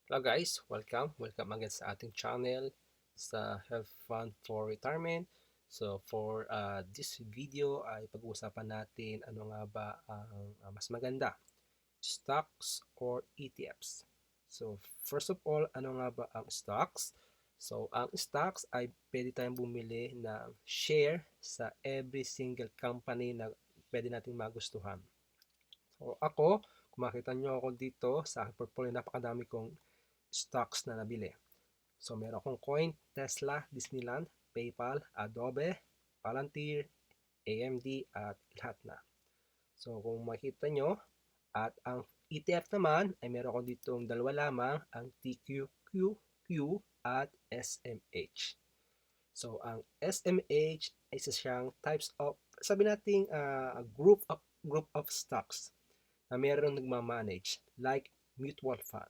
Hello guys, welcome again sa ating channel sa Health Fund for Retirement. So for this video ay pag-uusapan natin ano nga ba ang mas maganda, stocks or ETFs. So first of all, ano nga ba ang stocks? So ang stocks ay pwede tayong bumili ng share sa every single company na pwede nating magustuhan. So ako, kung makita nyo ako dito sa aking portfolio, napakadami kong stocks na nabili. So meron akong Coin, Tesla, Disneyland, PayPal, Adobe, Palantir, AMD at lahat na. So kung makita nyo, at ang ETF naman ay meron ko ditong dalawa lamang, ang TQQQ at SMH. So ang SMH ay isa siyang types of, sabi nating group of stocks na meron nagmamanage like mutual fund.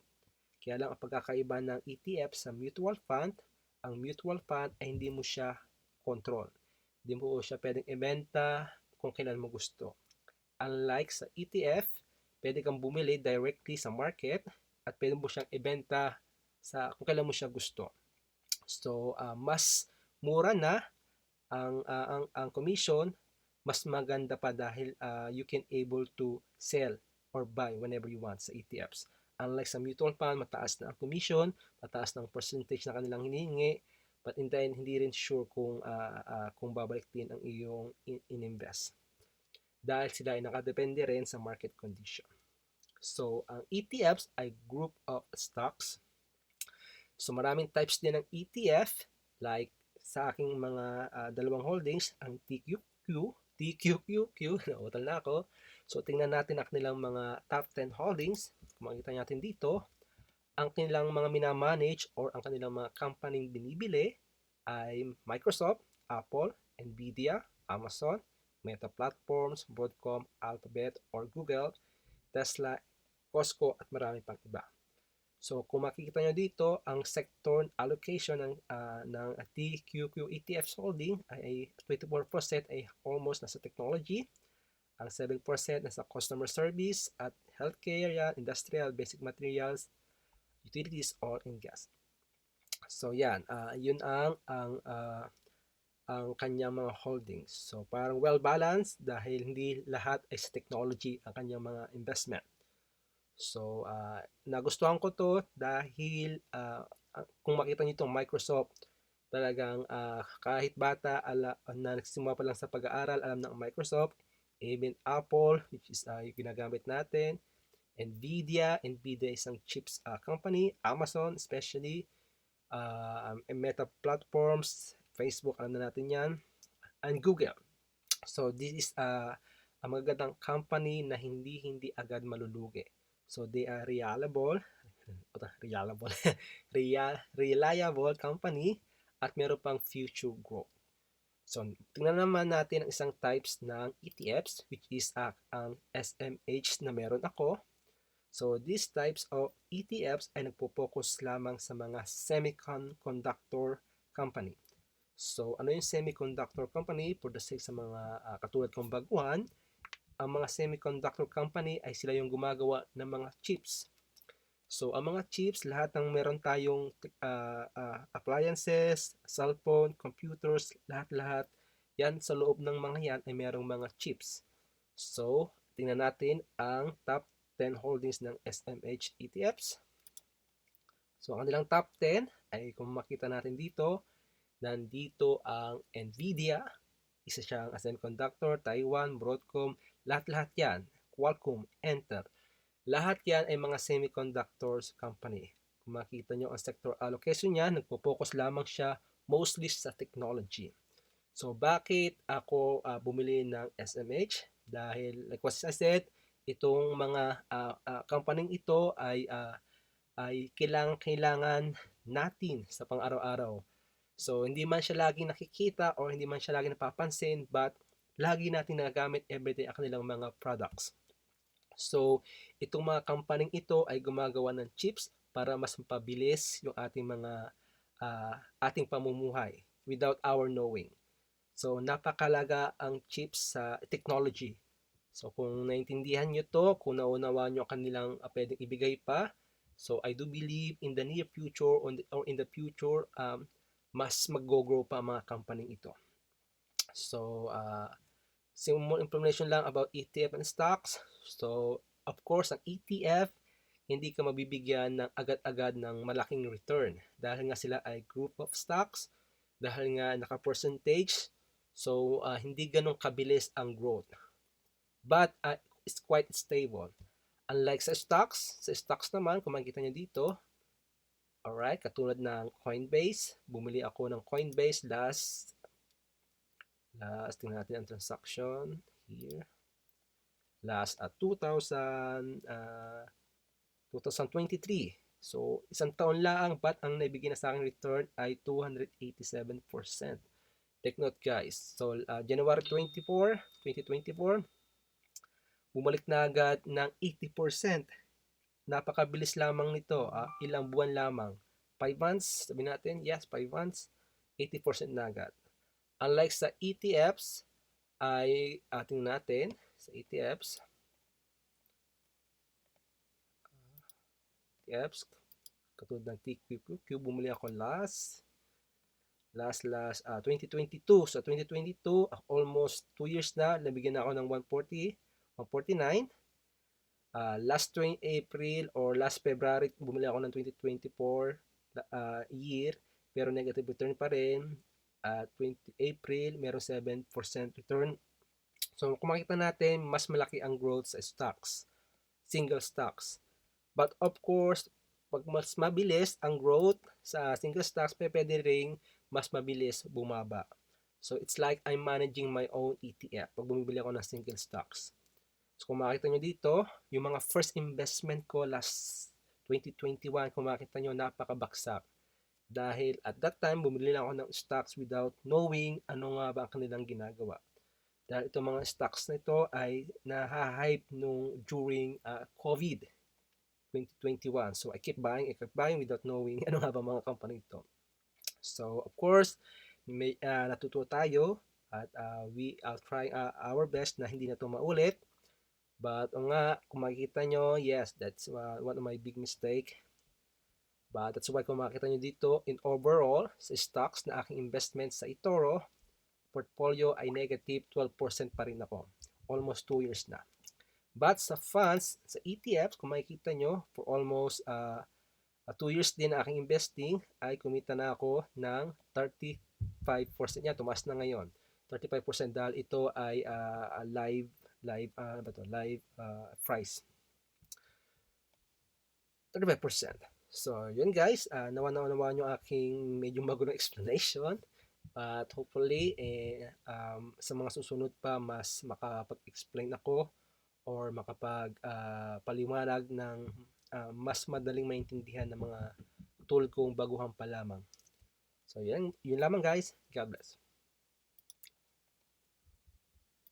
Kaya lang ang pagkakaiba ng ETF sa mutual fund, ang mutual fund ay hindi mo siya control. Hindi mo siya pwedeng ibenta kung kailan mo gusto. Unlike sa ETF, pwede kang bumili directly sa market at pwede mo siyang ibenta sa kung kailan mo siya gusto. So, mas mura na ang commission, mas maganda pa dahil you can able to sell or buy whenever you want sa ETFs. Unlike sa mutual fund, mataas na ang commission, mataas na ang percentage na kanilang hinihingi, but in the end, hindi rin sure kung babalik din ang iyong in-invest. Dahil sila ay nakadepende rin sa market condition. So, ang ETFs ay group of stocks. So, maraming types din ng ETF, like sa aking mga dalawang holdings, ang TQQQ, nautal na ako. So, tingnan natin ang kanilang mga top 10 holdings. Kung makikita natin dito, ang kanilang mga minamanage or ang kanilang mga company binibili ay Microsoft, Apple, Nvidia, Amazon, Meta Platforms, Broadcom, Alphabet, or Google, Tesla, Costco, at marami pang iba. So kung makikita nyo dito, ang sector allocation ng TQQ ETFs holding ay 24% ay almost nasa technology, ang 7% nasa customer service at healthcare, yan, industrial, basic materials, utilities, oil and gas. So yan, yun ang kanyang mga holdings. So parang well balanced dahil hindi lahat ay sa technology ang kanyang mga investment. So, nagustuhan ko to dahil kung makita niyo itong Microsoft, talagang kahit bata na nagsimula pa lang sa pag-aaral, alam ng Microsoft. Even Apple, which is yung ginagamit natin. Nvidia is isang chips company. Amazon, especially. Meta platforms, Facebook, alam na natin yan. And Google. So, this is ang magagandang company na hindi agad malulugi. So, they are reliable, reliable company at meron pang future growth. So, tingnan naman natin ang isang types ng ETFs which is ang SMH na meron ako. So, these types of ETFs ay nagpo-focus lamang sa mga semiconductor company. So, ano yung semiconductor company? For the sake sa mga katulad kong baguhan, ang mga semiconductor company ay sila yung gumagawa ng mga chips. So, ang mga chips, lahat ng meron tayong appliances, cellphone, computers, lahat-lahat, yan sa loob ng mga yan ay merong mga chips. So, tingnan natin ang top 10 holdings ng SMH ETFs. So, ang kanilang top 10 ay kung makita natin dito, nandito ang Nvidia, isa siyang semiconductor, Taiwan, Broadcom, lahat-lahat yan, Qualcomm, Enter. Lahat yan ay mga semiconductors company. Kung makita nyo ang sector allocation niya, nagpo-focus lamang siya mostly sa technology. So bakit ako bumili ng SMH? Dahil like what I said, itong mga company ito ay kailangan natin sa pang-araw-araw. So hindi man siya laging nakikita or hindi man siya laging napapansin, but lagi natin nagagamit everyday ang kanilang mga products. So, itong mga kampaning ito ay gumagawa ng chips para mas mapabilis yung ating pamumuhay without our knowing. So, napakalaga ang chips sa technology. So, kung naintindihan nyo to, kung naunawaan nyo kanilang pwedeng ibigay pa, So I do believe in the near future or in the future, mas mag-grow pa ang mga company ito. So some more information lang about ETF and stocks. So of course, ang ETF, hindi ka mabibigyan ng agad-agad ng malaking return dahil nga sila ay group of stocks, dahil nga naka-percentage. So hindi ganun kabilis ang growth. But it's quite stable. Unlike sa stocks naman, kung makikita nyo dito, alright, katulad ng Coinbase, bumili ako ng Coinbase tingnan natin ang transaction here. Last at 2023. So, isang taon lang, but ang naibigay na sa aking return ay 287%. Take note guys. So, January 24, 2024, bumalik na agad ng 80%. Napakabilis lamang nito. Ilang buwan lamang. 5 months, sabi natin, yes, 5 months, 80% na agad. Unlike sa ETFs, ay ating natin, sa ETFs, katulad ng TQQQ, bumili ako last 2022. So 2022, almost 2 years na, nabigyan ako ng 140, 149. Last April or last February, bumili ako ng 2024 year, pero negative return pa rin. 20 April, meron 7% return. So kung makita natin, mas malaki ang growth sa stocks, single stocks. But of course, pag mas mabilis ang growth sa single stocks, pwede ring mas mabilis bumaba. So it's like I'm managing my own ETF pag bumibili ako ng single stocks. So kung makita nyo dito, yung mga first investment ko last 2021, kung makita nyo, napakabaksak. Dahil at that time, bumili lang ako ng stocks without knowing ano nga ba ang kanilang ginagawa. Dahil itong mga stocks na ito ay nahahype during COVID 2021. So I keep buying without knowing ano nga ba mga company ito. So of course, may natuto tayo at I'll try our best na hindi na ito maulit. But nga, kung makikita nyo, yes, that's one of my big mistake. But that's why kung makikita nyo dito, in overall, sa stocks na aking investment sa eToro, portfolio ay negative 12% pa rin ako. Almost 2 years na. But sa funds, sa ETFs, kung makikita nyo, for almost 2 years din na aking investing, ay kumita na ako ng 35%. Yan, tumaas na ngayon. 35% dahil ito ay live price. 35%. So, yun guys, nawa-nawaan yung aking medyo magulong explanation. But hopefully, sa mga susunod pa, mas makapag-explain ako or makapag-paliwanag ng mas madaling maintindihan ng mga tool kong baguhan pa lamang. So, yun lamang guys. God bless.